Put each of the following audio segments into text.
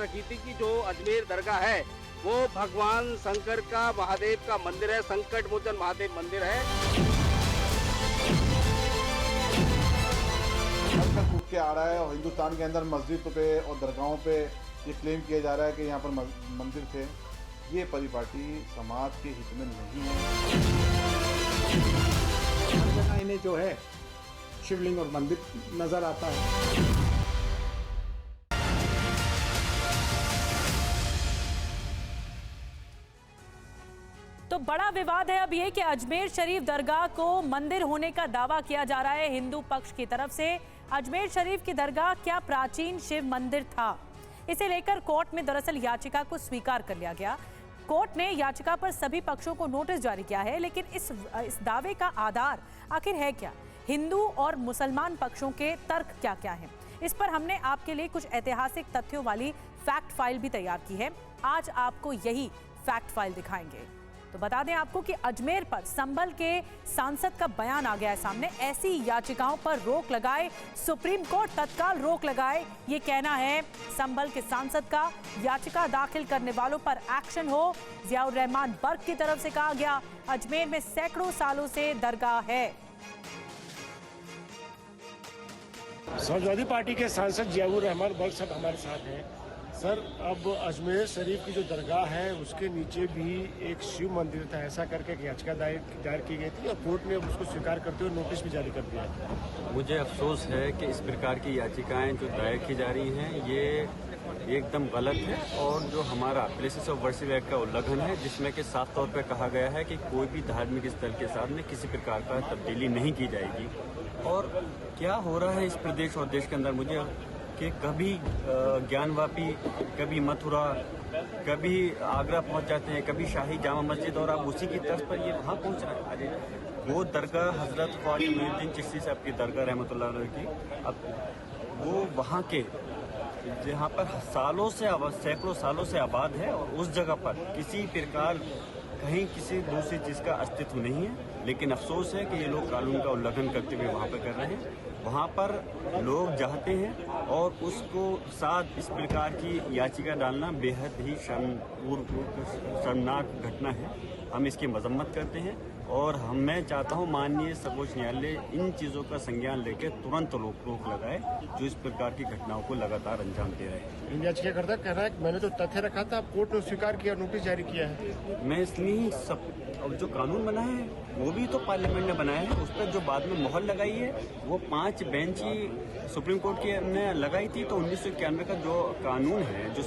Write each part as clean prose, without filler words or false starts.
रखी थी कि जो अजमेर दरगाह है वो भगवान शंकर का महादेव का मंदिर है, संकट मोचन महादेव मंदिर है। टूट के आ रहा है और हिंदुस्तान के अंदर मस्जिद पे और दरगाहों पे ये क्लेम किया जा रहा है कि यहाँ पर मंदिर थे। ये परिपाटी समाज के हित में नहीं है। हर जगह इन्हें जो है शिवलिंग और मंदिर नजर आता है। तो बड़ा विवाद है अब ये कि अजमेर शरीफ दरगाह को मंदिर होने का दावा किया जा रहा है हिंदू पक्ष की तरफ से। अजमेर शरीफ की दरगाह क्या प्राचीन शिव मंदिर था? इसे लेकर कोर्ट में दरअसल याचिका को स्वीकार कर लिया गया। कोर्ट ने याचिका पर सभी पक्षों को नोटिस जारी किया है, लेकिन इस दावे का आधार आखिर है क्या? हिंदू और मुसलमान पक्षों के तर्क क्या क्या हैं? इस पर हमने आपके लिए कुछ ऐतिहासिक तथ्यों वाली फैक्ट फाइल भी तैयार की है। आज आपको यही फैक्ट फाइल दिखाएंगे। तो बता दें आपको कि अजमेर पर संभल के सांसद का बयान आ गया है सामने। ऐसी याचिकाओं पर रोक लगाए, सुप्रीम कोर्ट तत्काल रोक लगाए, ये कहना है संभल के सांसद का। याचिका दाखिल करने वालों पर एक्शन हो, जियाउर रहमान बर्क की तरफ से कहा गया। अजमेर में सैकड़ों सालों से दरगाह है। समाजवादी पार्टी के सांसद जियाउर रहमान बर्क साहब हमारे साथ हैं। सर, अब अजमेर शरीफ की जो दरगाह है उसके नीचे भी एक शिव मंदिर था, ऐसा करके एक याचिका दायर की गई थी और कोर्ट ने उसको स्वीकार करते हुए नोटिस भी जारी कर दिया है। मुझे अफसोस है कि इस प्रकार की याचिकाएं जो दायर की जा रही हैं ये एकदम गलत है और जो हमारा प्लेसेस ऑफ वर्शिप एक्ट का उल्लंघन है, जिसमें कि साफ तौर पर कहा गया है कि कोई भी धार्मिक स्थल के साथ में किसी प्रकार का तब्दीली नहीं की जाएगी। और क्या हो रहा है इस प्रदेश और देश के अंदर, मुझे कि कभी ज्ञानवापी, कभी मथुरा, कभी आगरा पहुंच जाते हैं, कभी शाही जामा मस्जिद, और अब उसी की तर्ज पर ये वहाँ पहुंच रहा है। अरे वो दरगाह हजरत ख्वाजा मोइनुद्दीन चिश्ती साहब की दरगाह रहमतुल्लाह अलैह की, अब वो वहाँ के जहाँ पर सालों से सैकड़ों सालों से आबाद है और उस जगह पर किसी प्रकार कहीं किसी दूसरी चीज का अस्तित्व नहीं है। लेकिन अफसोस है कि ये लोग कानून का उल्लंघन करते हुए वहाँ पर कर रहे हैं। वहाँ पर लोग जाते हैं और उसको साथ इस प्रकार की याचिका डालना बेहद ही शर्मनाक घटना है। हम इसकी मजम्मत करते हैं और मैं चाहता हूं माननीय सर्वोच्च न्यायालय इन चीज़ों का संज्ञान लेकर तुरंत रोक लगाए जो इस प्रकार की घटनाओं को लगातार अंजाम दे रहे हैं। याचिकाकर्ता कह रहा है कि मैंने तो तथ्य रखा था, कोर्ट ने स्वीकार किया, नोटिस जारी किया है। मैं इसलिए सब अब जो कानून बना है वो भी तो पार्लियामेंट ने बनाया है, उस पर जो बाद में मोहर लगाई है वो 5 बेंच ही सुप्रीम कोर्ट की ने लगाई थी। तो 1991 का जो कानून है जो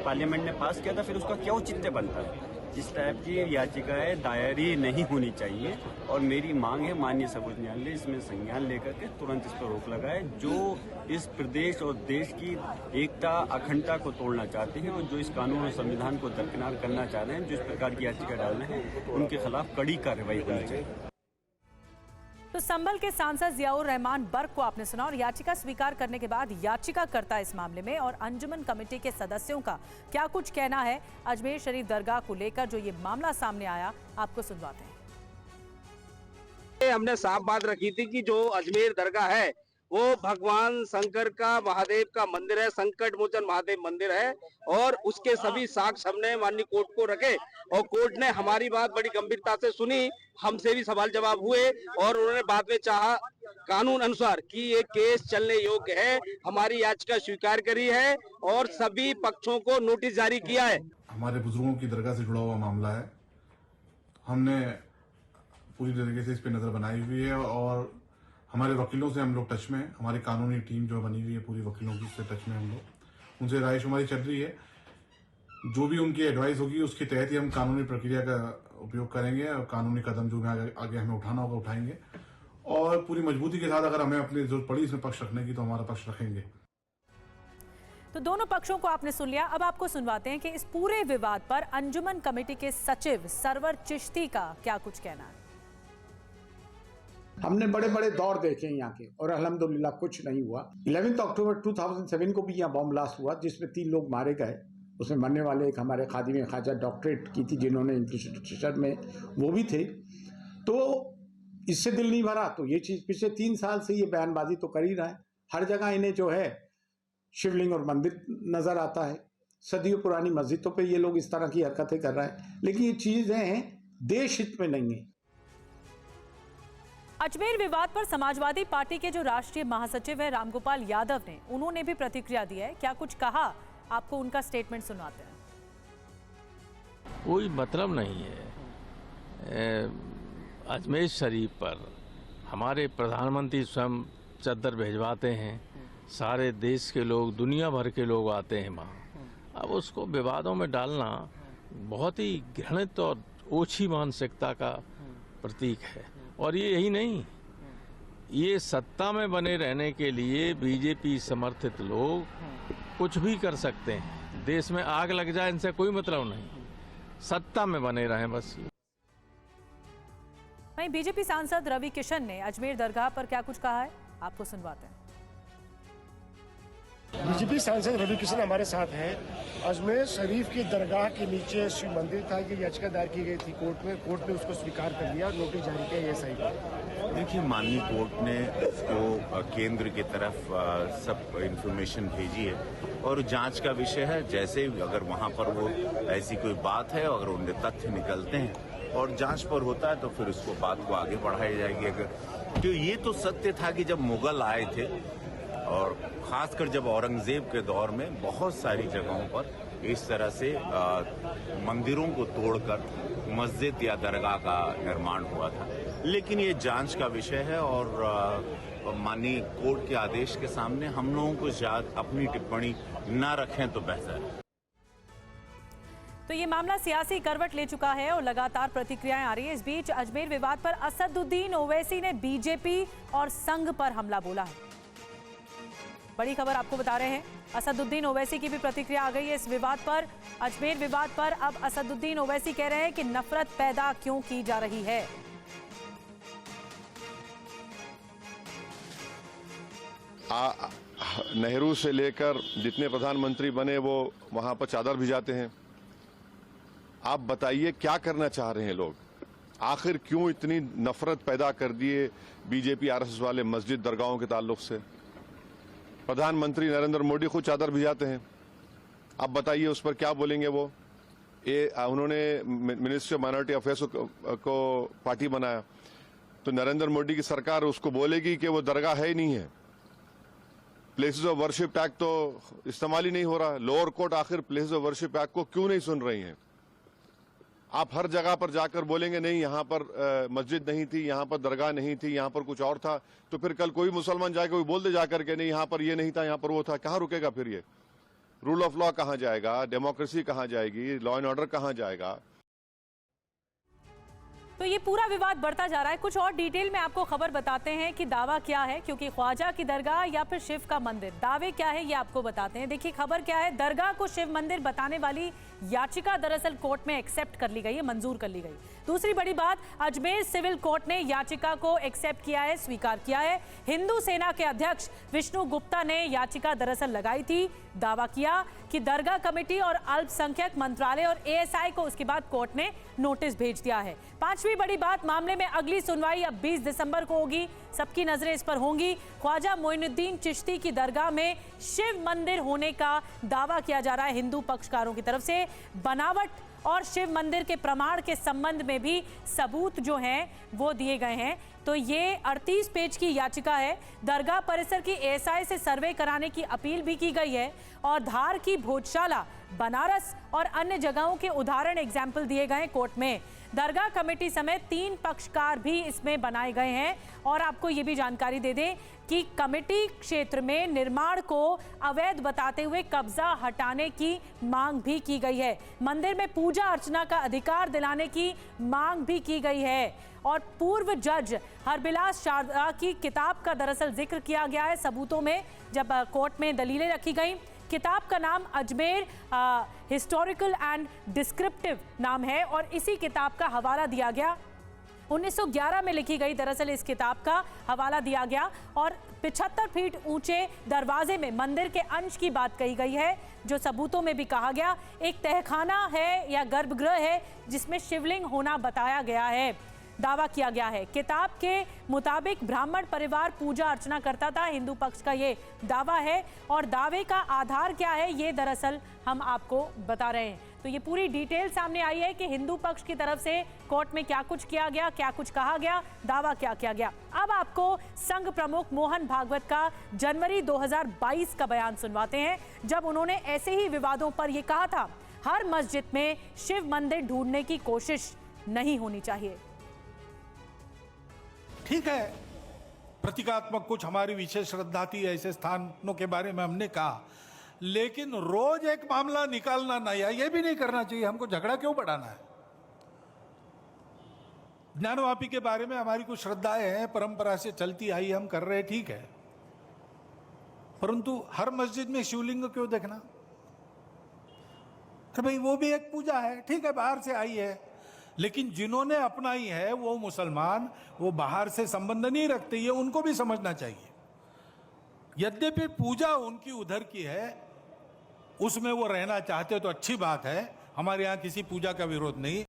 पार्लियामेंट ने पास किया था, फिर उसका क्या औचित्य बनता है? इस टाइप की याचिकाएं दायर ही नहीं होनी चाहिए और मेरी मांग है माननीय सर्वोच्च न्यायालय इसमें संज्ञान लेकर के तुरंत इस पर रोक लगाए। जो इस प्रदेश और देश की एकता अखंडता को तोड़ना चाहते हैं और जो इस कानून और संविधान को दरकिनार करना चाह रहे हैं, जो इस प्रकार की याचिका डाल रहे हैं, उनके खिलाफ कड़ी कार्रवाई होनी चाहिए। तो संभल के सांसद जियाउर रहमान बर्क को आपने सुना और याचिका स्वीकार करने के बाद याचिकाकर्ता इस मामले में और अंजुमन कमेटी के सदस्यों का क्या कुछ कहना है अजमेर शरीफ दरगाह को लेकर जो ये मामला सामने आया, आपको सुनवाते हैं। हमने साफ बात रखी थी कि जो अजमेर दरगाह है वो भगवान शंकर का महादेव का मंदिर है, संकट मोचन महादेव मंदिर है और उसके सभी साक्ष्य हमने माननीय कोर्ट को रखे और कोर्ट ने हमारी बात बड़ी गंभीरता से सुनी। हमसे भी सवाल जवाब हुए और उन्होंने बाद में चाहा कानून अनुसार कि ये केस चलने योग्य है, हमारी याचिका स्वीकार करी है और सभी पक्षों को नोटिस जारी किया है। हमारे बुजुर्गों की दरगाह से जुड़ा हुआ मामला है, हमने पूरी तरीके से इस पे नजर बनाई हुई है और हमारे वकीलों से हम लोग टच में हैं। हमारी कानूनी टीम जो बनी हुई है पूरी वकीलों की, उससे टच में हम लोग, उनसे रायशुमारी चल रही है। जो भी उनकी एडवाइस होगी उसके तहत ही हम कानूनी प्रक्रिया का उपयोग करेंगे और कानूनी कदम जो आगे हमें उठाना होगा उठाएंगे और पूरी मजबूती के साथ अगर हमें अपनी जरूरत पड़ी इसमें पक्ष रखने की तो हमारा पक्ष रखेंगे। तो दोनों पक्षों को आपने सुन लिया, अब आपको सुनवाते हैं कि इस पूरे विवाद पर अंजुमन कमेटी के सचिव सरवर चिश्ती का क्या कुछ कहना है। हमने बड़े बड़े दौर देखे यहाँ के और अल्हम्दुलिल्लाह कुछ नहीं हुआ। 11 अक्टूबर 2007 को भी यहाँ बॉम्ब ब्लास्ट हुआ जिसमें 3 लोग मारे गए। उसमें मरने वाले एक हमारे खादिम ख्वाजा डॉक्टरेट की थी जिन्होंने इंक्विजिशन में वो भी थे। तो इससे दिल नहीं भरा तो ये चीज़ पिछले 3 साल से ये बयानबाजी तो कर ही रहा है। हर जगह इन्हें जो है शिवलिंग और मंदिर नजर आता है। सदियों पुरानी मस्जिदों पे ये लोग इस तरह की हरकतें कर रहे हैं, लेकिन ये चीजें देश हित में नहीं है। अजमेर विवाद पर समाजवादी पार्टी के जो राष्ट्रीय महासचिव है रामगोपाल यादव ने, उन्होंने भी प्रतिक्रिया दी है। क्या कुछ कहा, आपको उनका स्टेटमेंट सुनाते हैं। कोई मतलब नहीं है। अजमेर शरीफ पर हमारे प्रधानमंत्री स्वयं चद्दर भिजवाते हैं, सारे देश के लोग, दुनिया भर के लोग आते हैं वहाँ। अब उसको विवादों में डालना बहुत ही घृणित और ओछी मानसिकता का प्रतीक है। और ये यही नहीं, ये सत्ता में बने रहने के लिए बीजेपी समर्थित लोग कुछ भी कर सकते हैं। देश में आग लग जाए, इनसे कोई मतलब नहीं, सत्ता में बने रहें बस। वहीं बीजेपी सांसद रवि किशन ने अजमेर दरगाह पर क्या कुछ कहा है, आपको सुनवाते हैं। बीजेपी सांसद रवि किशन हमारे साथ हैं। अजमेर शरीफ की दरगाह के नीचे शिव मंदिर था, ये याचिका दायर की गई थी कोर्ट में। कोर्ट ने उसको स्वीकार कर लिया, नोटिस जारी किया। ये सही है? देखिए, माननीय कोर्ट ने उसको केंद्र की तरफ सब इंफॉर्मेशन भेजी है और जांच का विषय है। जैसे अगर वहां पर वो ऐसी कोई बात है, अगर उनके तथ्य निकलते हैं और जांच पर होता है तो फिर उसको बात को आगे बढ़ाई जाएगी। अगर तो ये तो सत्य था कि जब मुगल आए थे और खासकर जब औरंगजेब के दौर में बहुत सारी जगहों पर इस तरह से मंदिरों को तोड़कर मस्जिद या दरगाह का निर्माण हुआ था। लेकिन ये जांच का विषय है और माननीय कोर्ट के आदेश के सामने हम लोगों को शायद अपनी टिप्पणी न रखें तो बेहतर है। तो ये मामला सियासी करवट ले चुका है और लगातार प्रतिक्रियाएं आ रही है। इस बीच अजमेर विवाद पर असदुद्दीन ओवैसी ने बीजेपी और संघ पर हमला बोला है। बड़ी खबर आपको बता रहे हैं, असदुद्दीन ओवैसी की भी प्रतिक्रिया आ गई है इस विवाद पर। अजमेर विवाद पर अब असदुद्दीन ओवैसी कह रहे हैं कि नफरत पैदा क्यों की जा रही है। नेहरू से लेकर जितने प्रधानमंत्री बने वो वहां पर चादर भिजाते हैं। आप बताइए क्या करना चाह रहे हैं लोग? आखिर क्यों इतनी नफरत पैदा कर दिए बीजेपी आरएसएस वाले मस्जिद दरगाहों के ताल्लुक से? प्रधानमंत्री नरेंद्र मोदी खुद चादर भिजाते हैं। आप बताइए उस पर क्या बोलेंगे वो? उन्होंने मिनिस्ट्री ऑफ माइनॉरिटी अफेयर्स को पार्टी बनाया तो नरेंद्र मोदी की सरकार उसको बोलेगी कि वो दरगाह है ही नहीं है। प्लेसेस ऑफ वर्शिप एक्ट तो इस्तेमाल ही नहीं हो रहा। लोअर कोर्ट आखिर प्लेसेस ऑफ वर्शिप एक्ट को क्यों नहीं सुन रही हैं? आप हर जगह पर जाकर बोलेंगे नहीं यहाँ पर मस्जिद नहीं थी, यहाँ पर दरगाह नहीं थी, यहाँ पर कुछ और था, तो फिर कल कोई मुसलमान जाकर कोई बोल दे जाकर के नहीं यहाँ पर ये नहीं था, यहाँ पर वो था। कहाँ रुकेगा फिर ये? रूल ऑफ लॉ कहाँ जाएगा? डेमोक्रेसी कहाँ जाएगी? लॉ एंड ऑर्डर कहाँ जाएगा? तो ये पूरा विवाद बढ़ता जा रहा है। कुछ और डिटेल में आपको खबर बताते हैं कि दावा क्या है, क्योंकि ख्वाजा की दरगाह या फिर शिव का मंदिर, दावे क्या है ये आपको बताते हैं। देखिए खबर क्या है, दरगाह को शिव मंदिर बताने वाली याचिका दरअसल कोर्ट में एक्सेप्ट कर ली गई है, मंजूर कर ली गई। दूसरी बड़ी बात, अजमेर सिविल कोर्ट ने याचिका को एक्सेप्ट किया है, स्वीकार किया है। हिंदू सेना के अध्यक्ष विष्णु गुप्ता ने याचिका दरअसल लगाई थी, दावा किया कि दरगाह कमेटी और अल्पसंख्यक मंत्रालय और एएसआई को उसके बाद कोर्ट ने नोटिस भेज दिया है। पांचवी बड़ी बात, मामले में अगली सुनवाई अब 20 दिसंबर को होगी, सबकी नजरें इस पर होंगी। ख्वाजा मोइनुद्दीन चिश्ती की दरगाह में शिव मंदिर होने का दावा किया जा रहा है हिंदू पक्षकारों की तरफ से। बनावट और शिव मंदिर के प्रमाण के संबंध में भी सबूत जो हैं वो दिए गए हैं। तो ये 38 पेज की याचिका है। दरगाह परिसर की एएसआई से सर्वे कराने की अपील भी की गई है और धार की भोजशाला, बनारस और अन्य जगहों के उदाहरण एग्जाम्पल दिए गए कोर्ट में। दरगाह कमेटी समेत 3 पक्षकार भी इसमें बनाए गए हैं। और आपको ये भी जानकारी दे दें कि कमेटी क्षेत्र में निर्माण को अवैध बताते हुए कब्जा हटाने की मांग भी की गई है। मंदिर में पूजा अर्चना का अधिकार दिलाने की मांग भी की गई है। और पूर्व जज हरबिलास शारदा की किताब का दरअसल जिक्र किया गया है सबूतों में, जब कोर्ट में दलीलें रखी गई। किताब का नाम अजमेर हिस्टोरिकल एंड डिस्क्रिप्टिव नाम है और इसी किताब का हवाला दिया गया। 1911 में लिखी गई दरअसल इस किताब का हवाला दिया गया और 75 फीट ऊंचे दरवाजे में मंदिर के अंश की बात कही गई है, जो सबूतों में भी कहा गया। एक तहखाना है या गर्भगृह है जिसमें शिवलिंग होना बताया गया है। दावा किया गया है। किताब के मुताबिक ब्राह्मण परिवार पूजा अर्चना करता था, हिंदू पक्ष का ये दावा है। और दावे का आधार क्या है, ये दरअसल हम आपको बता रहे हैं। तो ये पूरी डिटेल सामने आई है कि हिंदू पक्ष की तरफ से कोर्ट में क्या कुछ किया गया, क्या कुछ कहा गया, दावा क्या किया गया। अब आपको संघ प्रमुख मोहन भागवत का जनवरी 2022 का बयान सुनवाते हैं, जब उन्होंने ऐसे ही विवादों पर यह कहा था, हर मस्जिद में शिव मंदिर ढूंढने की कोशिश नहीं होनी चाहिए। ठीक है, प्रतीकात्मक कुछ हमारी विशेष श्रद्धा थी, ऐसे स्थानों के बारे में हमने कहा, लेकिन रोज एक मामला निकालना नया, ये भी नहीं करना चाहिए। हमको झगड़ा क्यों बढ़ाना है? ज्ञानवापी के बारे में हमारी कुछ श्रद्धाएं हैं, परंपरा से चलती आई, हम कर रहे, ठीक है, परंतु हर मस्जिद में शिवलिंग क्यों देखना? तो भाई वो भी एक पूजा है, ठीक है, बाहर से आई है, लेकिन जिन्होंने अपनाई है वो मुसलमान, वो बाहर से संबंध नहीं रखते, ये उनको भी समझना चाहिए। यद्यपि पूजा उनकी उधर की है, उसमें वो रहना चाहते तो अच्छी बात है, हमारे यहाँ किसी पूजा का विरोध नहीं।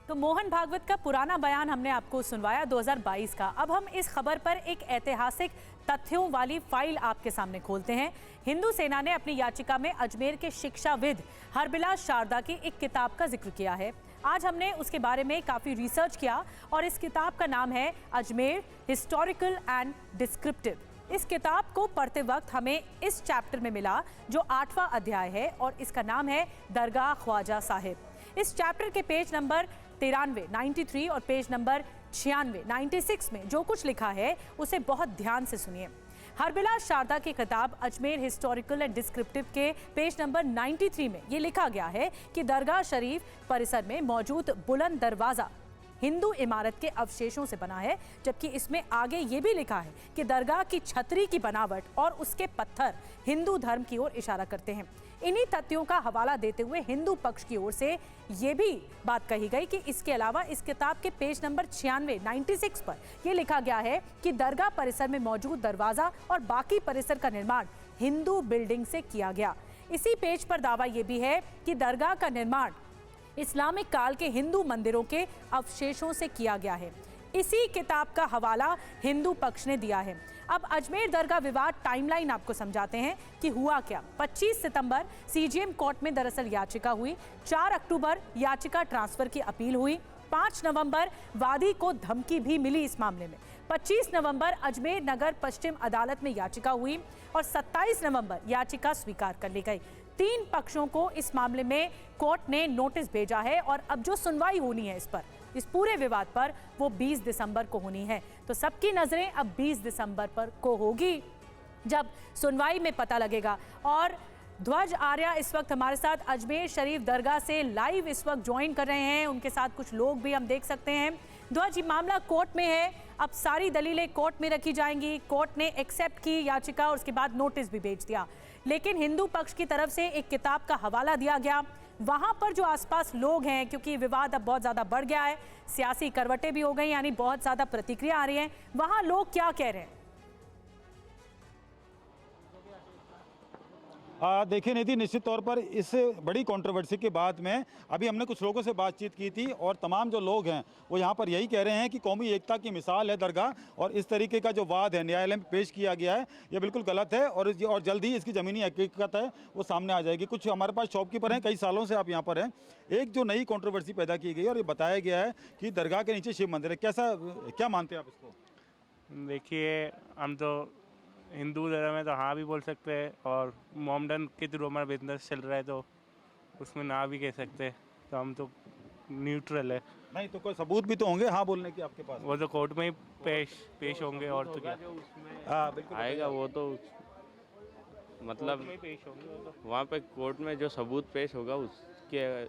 तो मोहन भागवत का पुराना बयान हमने आपको सुनवाया 2022 का। अब हम इस खबर पर एक ऐतिहासिक तथ्यों वाली फाइल आपके सामने खोलते हैं। हिंदू सेना ने अपनी याचिका में अजमेर के शिक्षाविद हरबिलास शारदा की एक किताब का जिक्र किया है। आज हमने उसके बारे में काफ़ी रिसर्च किया और इस किताब का नाम है अजमेर हिस्टोरिकल एंड डिस्क्रिप्टिव। इस किताब को पढ़ते वक्त हमें इस चैप्टर में मिला जो 8वां अध्याय है और इसका नाम है दरगाह ख्वाजा साहिब। इस चैप्टर के पेज नंबर 93, 93 और पेज नंबर 96, 96 में जो कुछ लिखा है उसे बहुत ध्यान से सुनिए। हरबिलास शारदा की किताब अजमेर हिस्टोरिकल एंड डिस्क्रिप्टिव के पेज नंबर 93 में ये लिखा गया है कि दरगाह शरीफ परिसर में मौजूद बुलंद दरवाज़ा हिंदू इमारत के अवशेषों से बना है, जबकि इसमें आगे ये भी लिखा है कि दरगाह की छतरी की बनावट और उसके पत्थर हिंदू धर्म की ओर इशारा करते हैं। इन्हीं तथ्यों का हवाला देते हुए हिंदू पक्ष की ओर से ये भी बात कही गई कि इसके अलावा इस किताब के पेज नंबर 96, 96 पर यह लिखा गया है कि दरगाह परिसर में मौजूद दरवाजा और बाकी परिसर का निर्माण हिंदू बिल्डिंग से किया गया। इसी पेज पर दावा यह भी है कि दरगाह का निर्माण इस्लामिक काल के हिंदू मंदिरों के अवशेषों से किया गया है। इसी किताब का हवाला हिंदू पक्ष ने दिया है। अब अजमेर दरगाह विवाद टाइमलाइन आपको समझाते हैं कि हुआ क्या। 25 सितंबर सीजीएम कोर्ट में दरअसल याचिका हुई, 4 अक्टूबर याचिका ट्रांसफर की अपील हुई, 5 नवंबर वादी को धमकी भी मिली इस मामले में, 25 नवंबर अजमेर नगर पश्चिम अदालत में याचिका हुई और 27 नवंबर याचिका स्वीकार कर ली गई। 3 पक्षों को इस मामले में कोर्ट ने नोटिस भेजा है और अब जो सुनवाई होनी है इस पूरे विवाद पर वो 20 दिसंबर को होनी है। तो सबकी नजरें अब 20 दिसंबर पर को होगी जब सुनवाई में पता लगेगा। और ध्वज आर्या इस वक्त हमारे साथ अजमेर शरीफ दरगाह से लाइव इस वक्त ज्वाइन कर रहे हैं, उनके साथ कुछ लोग भी हम देख सकते हैं। ध्वज, ये मामला कोर्ट में है, अब सारी दलीलें कोर्ट में रखी जाएंगी। कोर्ट ने एक्सेप्ट की याचिका और उसके बाद नोटिस भी भेज दिया, लेकिन हिंदू पक्ष की तरफ से एक किताब का हवाला दिया गया। वहां पर जो आसपास लोग हैं, क्योंकि विवाद अब बहुत ज्यादा बढ़ गया है, सियासी करवटें भी हो गई, यानी बहुत ज्यादा प्रतिक्रिया आ रही है, वहां लोग क्या कह रहे हैं? देखिए निधि, निश्चित तौर पर इस बड़ी कंट्रोवर्सी के बाद में अभी हमने कुछ लोगों से बातचीत की थी और तमाम जो लोग हैं वो यहाँ पर यही कह रहे हैं कि कौमी एकता की मिसाल है दरगाह, और इस तरीके का जो वाद है न्यायालय में पेश किया गया है ये बिल्कुल गलत है और जल्द ही इसकी ज़मीनी हकीकत है वो सामने आ जाएगी। कुछ हमारे पास शॉपकीपर हैं, कई सालों से आप यहाँ पर हैं। एक जो नई कंट्रोवर्सी पैदा की गई और ये बताया गया है कि दरगाह के नीचे शिव मंदिर है, क्या मानते हैं आप इसको? देखिए, हम तो हिंदू धर्म है तो हाँ भी बोल सकते हैं, और मोमडन के थ्रू हमारा बिजनेस चल रहा है तो उसमें ना भी कह सकते हैं, तो हम तो न्यूट्रल है। नहीं तो कोई सबूत भी तो होंगे हाँ बोलने के आपके पास? वो तो कोर्ट में ही पेश होंगे, और तो क्या बिल्कुल आएगा वो तो, मतलब पेश होंगे वहाँ पे कोर्ट में जो सबूत पेश होगा उसके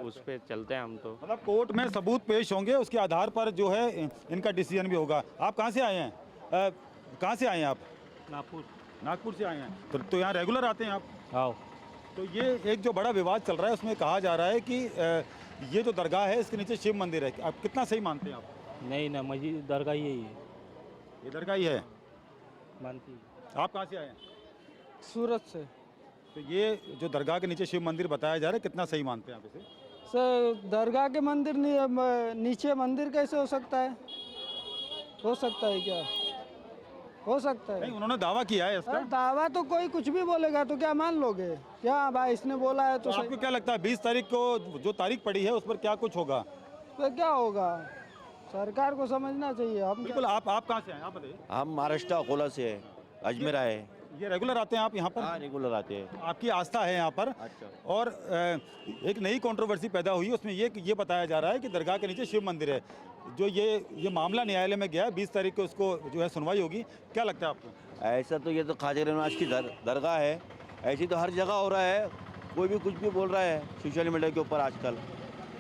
उस पर चलते हैं हम तो। मतलब कोर्ट में सबूत पेश होंगे, उसके आधार पर जो है इनका डिसीजन भी होगा। आप कहाँ से आए हैं? कहाँ से आए हैं आप? नागपुर से आए हैं। तो यहाँ रेगुलर आते हैं आप? आओ। तो ये एक जो बड़ा विवाद चल रहा है उसमें कहा जा रहा है कि ये जो दरगाह है इसके नीचे शिव मंदिर है, आप कितना सही मानते हैं आप? नहीं ना, मुझे दरगाह यही है। ये दरगाह ही है मानती। आप कहाँ से आए हैं? सूरत से। तो ये जो दरगाह के नीचे शिव मंदिर बताया जा रहा है कितना सही मानते हैं आप इसे? सर दरगाह के मंदिर नीचे मंदिर कैसे हो सकता है? हो सकता है क्या? हो सकता है। नहीं, उन्होंने दावा किया है इसका। सर दावा तो कोई कुछ भी बोलेगा तो क्या मान लोगे? क्या भाई इसने बोला है तो आपको क्या लगता है 20 तारीख को जो तारीख पड़ी है उस पर क्या कुछ होगा? तो क्या होगा? सरकार को समझना चाहिए। हम बिल्कुल। आप कहाँ से हैं? आप बताइए। हम महाराष्ट्र अकोला से है, अजमेर आए। ये रेगुलर आते हैं आप यहाँ पर? हाँ रेगुलर आते हैं। आपकी आस्था है यहाँ पर। अच्छा। और एक नई कंट्रोवर्सी पैदा हुई, उसमें ये बताया जा रहा है कि दरगाह के नीचे शिव मंदिर है। जो ये मामला न्यायालय में गया है, 20 तारीख को उसको जो है सुनवाई होगी। क्या लगता है आपको? ऐसा तो ये तो ख्वाजा नवाज की दरगाह है, ऐसी तो हर जगह हो रहा है। कोई भी कुछ भी बोल रहा है सोशल मीडिया के ऊपर आजकल।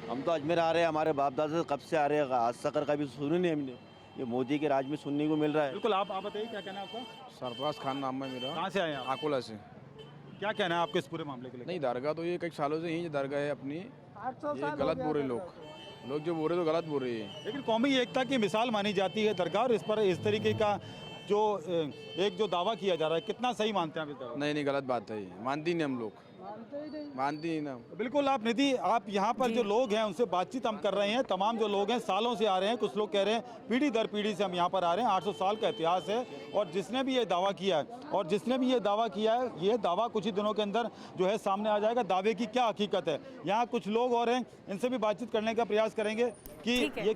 हम तो अजमेर आ रहे हैं, हमारे बाप दादा कब से आ रहे हैं, आज तक का भी सुने नहीं हमने। ये मोदी के राज में सुनने को मिल रहा है। बिल्कुल। आप बताइए क्या कहना है आपका? सरफराज खान नाम है मेरा। कहाँ से आए हैं आप? अकोला से। क्या कहना है आपको इस पूरे मामले के लिए? नहीं, दरगाह तो ये कई सालों से ही दरगाह है अपनी। 800 ये साल गलत बोल रहे लोग जो बोल रहे तो गलत बोल रहे हैं। लेकिन कौमी एकता की मिसाल मानी जाती है दरगाह, और इस पर इस तरीके का जो दावा किया जा रहा है, कितना सही मानते हैं आप इस दावा? नहीं, गलत बात है ये। मानती नहीं हम लोग, मानती नहीं ना। बिल्कुल। आप निधि, आप यहाँ पर जो लोग हैं उनसे बातचीत हम कर रहे हैं। तमाम जो लोग हैं सालों से आ रहे हैं, कुछ लोग कह रहे हैं पीढ़ी दर पीढ़ी से हम यहाँ पर आ रहे हैं। 800 साल का इतिहास है। और जिसने भी ये दावा किया है ये दावा कुछ ही दिनों के अंदर जो है सामने आ जाएगा। दावे की क्या हकीकत है, यहाँ कुछ लोग और हैं, इनसे भी बातचीत करने का प्रयास करेंगे कि ये